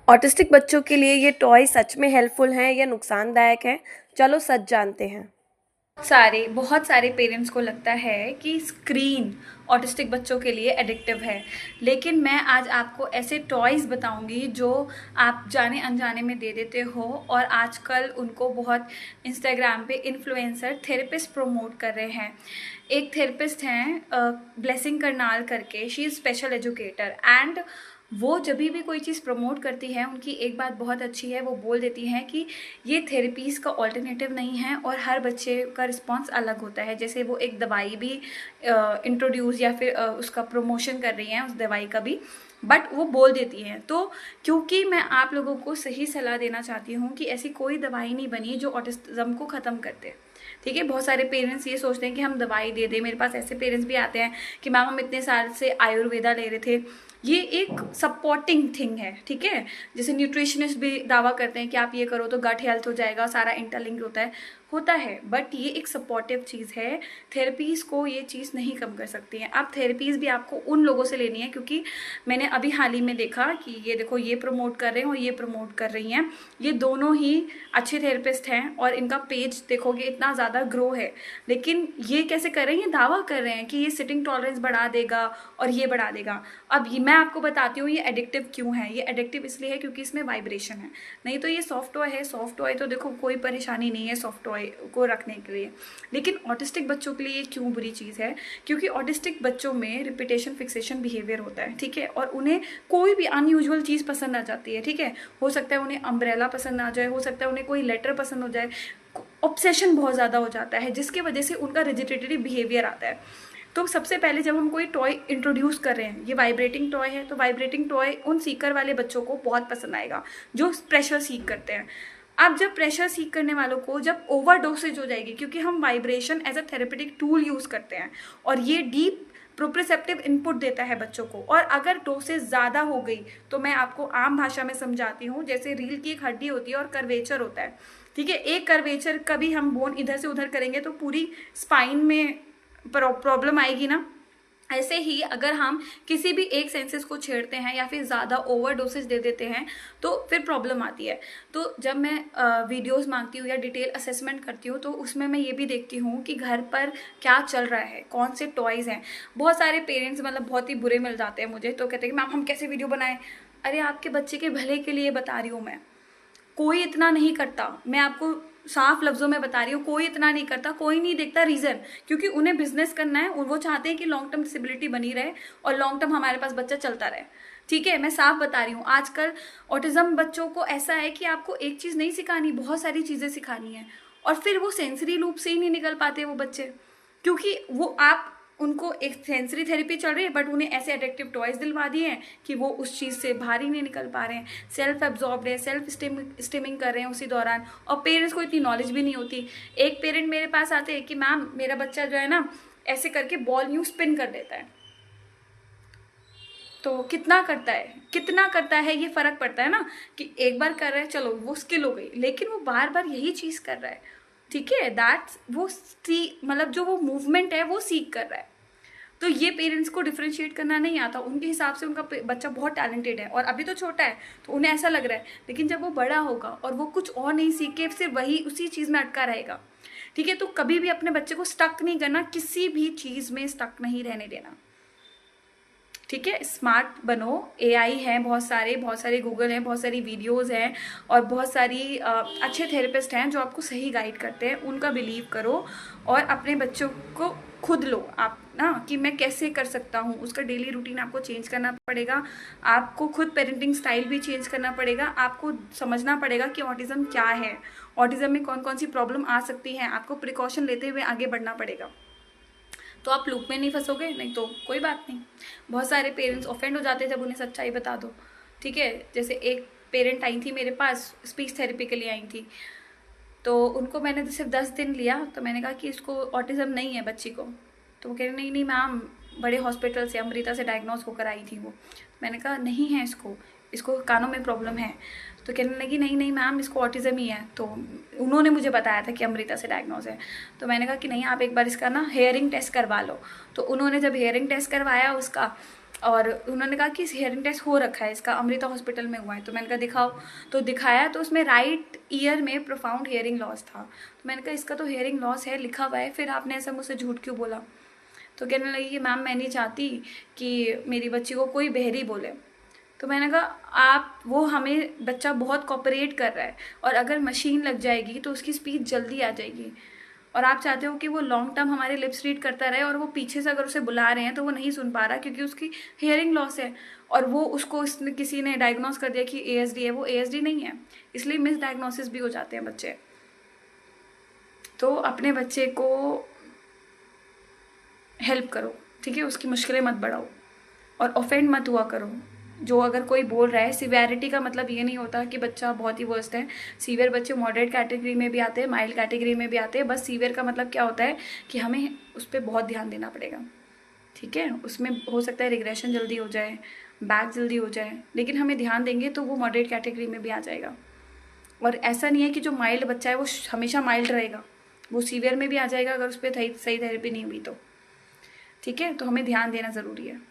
Autistic बच्चों के लिए ये टॉय सच में हेल्पफुल हैं या नुकसानदायक हैं? चलो सच जानते हैं। बहुत सारे पेरेंट्स को लगता है कि स्क्रीन ऑटिस्टिक बच्चों के लिए एडिक्टिव है, लेकिन मैं आज आपको ऐसे टॉयज़ बताऊंगी जो आप जाने अनजाने में दे देते हो और आजकल उनको बहुत इंस्टाग्राम पे इन्फ्लुएंसर थेरेपिस्ट प्रमोट कर रहे हैं। एक थेरेपिस्ट हैं ब्लेसिंग करनाल करके, she is special educator and वो जब भी कोई चीज़ प्रमोट करती है, उनकी एक बात बहुत अच्छी है, वो बोल देती हैं कि ये थेरेपीज़ का ऑल्टरनेटिव नहीं है और हर बच्चे का रिस्पांस अलग होता है। जैसे वो एक दवाई भी इंट्रोड्यूस या फिर उसका प्रमोशन कर रही हैं उस दवाई का भी, बट वो बोल देती हैं। तो क्योंकि मैं आप लोगों को सही सलाह देना चाहती हूँ कि ऐसी कोई दवाई नहीं बनी जो ऑटिज्म को ख़त्म कर दे, ठीक है। बहुत सारे पेरेंट्स ये सोचते हैं कि हम दवाई दे दें। मेरे पास ऐसे पेरेंट्स भी आते हैं कि मैम हम इतने साल से आयुर्वेदा ले रहे थे। ये एक सपोर्टिंग थिंग है, ठीक है। जैसे न्यूट्रिशनिस्ट भी दावा करते हैं कि आप ये करो तो गट हेल्थ हो जाएगा, सारा इंटरलिंक होता है, बट ये एक सपोर्टिव चीज़ है। थेरेपीज़ को ये चीज़ नहीं कम कर सकती हैं। अब थेरेपीज़ भी आपको उन लोगों से लेनी है, क्योंकि मैंने अभी हाल ही में देखा कि ये देखो, ये प्रमोट कर रहे हैं और ये प्रमोट कर रही हैं। ये दोनों ही अच्छे थेरेपिस्ट हैं और इनका पेज देखोगे इतना ज़्यादा ग्रो है, लेकिन ये कैसे कर रहे हैं? ये दावा कर रहे हैं कि ये सिटिंग टॉलरेंस बढ़ा देगा और ये बढ़ा देगा। अब ये मैं आपको बताती हूँ ये एडिक्टिव क्यों है। ये एडिक्टिव इसलिए है क्योंकि इसमें वाइब्रेशन है, नहीं तो ये सॉफ्ट टॉय है। सॉफ्ट टॉय तो देखो कोई परेशानी नहीं है सॉफ्ट टॉय को रखने के लिए, लेकिन ऑटिस्टिक बच्चों के लिए ये क्यों बुरी चीज़ है? क्योंकि ऑटिस्टिक बच्चों में रिपीटेशन फिक्सेशन बिहेवियर होता है, ठीक है, और उन्हें कोई भी अनयूजुअल चीज़ पसंद आ जाती है, ठीक है। हो सकता है उन्हें अम्ब्रेला पसंद आ जाए, हो सकता है उन्हें कोई लेटर पसंद हो जाए, ऑब्सेशन बहुत ज़्यादा हो जाता है, जिसकी वजह से उनका रिजिडिटी बिहेवियर आता है। तो सबसे पहले जब हम कोई टॉय इंट्रोड्यूस कर रहे हैं, ये वाइब्रेटिंग टॉय है, तो वाइब्रेटिंग टॉय उन सीकर वाले बच्चों को बहुत पसंद आएगा जो प्रेशर सीक करते हैं। अब जब प्रेशर सीक करने वालों को जब ओवर डोसेज हो जाएगी, क्योंकि हम vibration as a therapeutic tool use करते हैं और ये डीप प्रोप्रिसेप्टिव इनपुट देता है बच्चों को, और अगर डोसेज ज़्यादा हो गई तो मैं आपको आम भाषा में समझाती हूँ। जैसे रील की एक हड्डी होती है और कर्वेचर होता है, ठीक है। एक कर्वेचर कभी हम बोन इधर से उधर करेंगे तो पूरी स्पाइन में प्रॉब्लम आएगी ना। ऐसे ही अगर हम किसी भी एक सेंसेस को छेड़ते हैं या फिर ज़्यादा ओवर डोसेज दे देते हैं तो फिर प्रॉब्लम आती है। तो जब मैं वीडियोस मांगती हूँ या डिटेल असेसमेंट करती हूँ तो उसमें मैं ये भी देखती हूँ कि घर पर क्या चल रहा है, कौन से टॉयज़ हैं। बहुत सारे पेरेंट्स मतलब बहुत ही बुरे मिल जाते हैं मुझे, तो कहते हैं कि मैम हम कैसे वीडियो बनाएं। अरे आपके बच्चे के भले के लिए बता रही हूँ मैं, कोई इतना नहीं करता। मैं आपको साफ लफ्ज़ों में बता रही हूँ, कोई इतना नहीं करता, कोई नहीं देखता रीज़न, क्योंकि उन्हें बिजनेस करना है और वो चाहते हैं कि लॉन्ग टर्म डिसेबिलिटी बनी रहे और लॉन्ग टर्म हमारे पास बच्चा चलता रहे, ठीक है। मैं साफ बता रही हूँ, आजकल ऑटिज्म बच्चों को ऐसा है कि आपको एक चीज़ नहीं सिखानी, बहुत सारी चीज़ें सिखानी है, और फिर वो सेंसरी लूप से ही नहीं निकल पाते वो बच्चे, क्योंकि वो आप उनको एक सेंसरी थेरेपी चल रही है बट उन्हें ऐसे एडिक्टिव टॉयज दिलवा दिए हैं कि वो उस चीज़ से बाहर ही नहीं निकल पा रहे हैं। सेल्फ एब्जॉर्ब्ड है, सेल्फ स्टिमिंग कर रहे हैं उसी दौरान, और पेरेंट्स को इतनी नॉलेज भी नहीं होती। एक पेरेंट मेरे पास आते हैं कि मैम मेरा बच्चा जो है ना ऐसे करके बॉल यूँ स्पिन कर देता है। तो कितना करता है ये फ़र्क पड़ता है ना, कि एक बार कर रहा है चलो वो स्किल हो गई, लेकिन वो बार बार यही चीज़ कर रहा है, ठीक है। दैट्स वो मतलब जो वो मूवमेंट है वो सीख कर रहा है। तो ये पेरेंट्स को डिफ्रेंशिएट करना नहीं आता, उनके हिसाब से उनका बच्चा बहुत टैलेंटेड है और अभी तो छोटा है तो उन्हें ऐसा लग रहा है, लेकिन जब वो बड़ा होगा और वो कुछ और नहीं सीख के सिर्फ वही उसी चीज़ में अटका रहेगा, ठीक है। तो कभी भी अपने बच्चे को स्टक नहीं करना, किसी भी चीज़ में स्टक नहीं रहने देना, ठीक है। स्मार्ट बनो, एआई है बहुत सारे गूगल हैं, बहुत सारी वीडियोस हैं और बहुत सारी अच्छे थेरेपिस्ट हैं जो आपको सही गाइड करते हैं। उनका बिलीव करो और अपने बच्चों को खुद लो आप ना, कि मैं कैसे कर सकता हूँ। उसका डेली रूटीन आपको चेंज करना पड़ेगा, आपको खुद पेरेंटिंग स्टाइल भी चेंज करना पड़ेगा, आपको समझना पड़ेगा कि ऑटिज्म क्या है, ऑटिज्म में कौन कौन सी प्रॉब्लम आ सकती हैं, आपको प्रिकॉशन लेते हुए आगे बढ़ना पड़ेगा। तो आप लूप में नहीं फंसोगे, नहीं तो कोई बात नहीं। बहुत सारे पेरेंट्स ऑफेंड हो जाते हैं जब उन्हें सच्चाई बता दो, ठीक है। जैसे एक पेरेंट आई थी मेरे पास, स्पीच थेरेपी के लिए आई थी, तो उनको मैंने सिर्फ 10 दिन लिया, तो मैंने कहा कि इसको ऑटिज्म नहीं है बच्ची को। तो वो कह रहे नहीं नहीं मैम, बड़े हॉस्पिटल से अमृता से डायग्नोज होकर आई थी वो। मैंने कहा नहीं है, इसको कानों में प्रॉब्लम है। तो कहने लगी नहीं नहीं मैम, इसको ऑटिज्म ही है। तो उन्होंने मुझे बताया था कि अमृता से डायग्नोज है। तो मैंने कहा कि नहीं, आप एक बार इसका ना हेयरिंग टेस्ट करवा लो। तो उन्होंने जब हेयरिंग टेस्ट करवाया उसका, और उन्होंने कहा कि हियरिंग टेस्ट हो रखा है इसका, अमृता हॉस्पिटल में हुआ है। तो मैंने कहा दिखाओ, तो दिखाया तो उसमें राइट ईयर में प्रोफाउंड हियरिंग लॉस था। तो मैंने कहा इसका तो हियरिंग लॉस है, लिखा हुआ है, फिर आपने ऐसा मुझसे झूठ क्यों बोला? तो कहने लगी कि मैम मैं नहीं चाहती कि मेरी बच्ची को कोई बहरी बोले। तो मैंने कहा आप, वो हमें बच्चा बहुत कॉपरेट कर रहा है, और अगर मशीन लग जाएगी तो उसकी स्पीच जल्दी आ जाएगी, और आप चाहते हो कि वो लॉन्ग टर्म हमारे लिप्स रीड करता रहे, और वो पीछे से अगर उसे बुला रहे हैं तो वो नहीं सुन पा रहा क्योंकि उसकी हियरिंग लॉस है, और वो उसको किसी ने डायग्नोस कर दिया कि ASD है, वो ASD नहीं है। इसलिए मिस डायग्नोसिस भी हो जाते हैं बच्चे। तो अपने बच्चे को हेल्प करो, ठीक है, उसकी मुश्किलें मत बढ़ाओ, और ऑफेंड मत हुआ करो। जो अगर कोई बोल रहा है, सिवियरिटी का मतलब ये नहीं होता कि बच्चा बहुत ही वर्स्ट है। सीवियर बच्चे मॉडरेट कैटेगरी में भी आते हैं, माइल्ड कैटेगरी में भी आते हैं। बस सीवियर का मतलब क्या होता है कि हमें उस पर बहुत ध्यान देना पड़ेगा, ठीक है। उसमें हो सकता है रिग्रेशन जल्दी हो जाए, बैक जल्दी हो जाए, लेकिन हमें ध्यान देंगे तो वो मॉडरेट कैटेगरी में भी आ जाएगा। और ऐसा नहीं है कि जो माइल्ड बच्चा है वो हमेशा माइल्ड रहेगा, वो सीवियर में भी आ जाएगा अगर उस पर सही थेरेपी नहीं हुई तो, ठीक है। तो हमें ध्यान देना ज़रूरी है।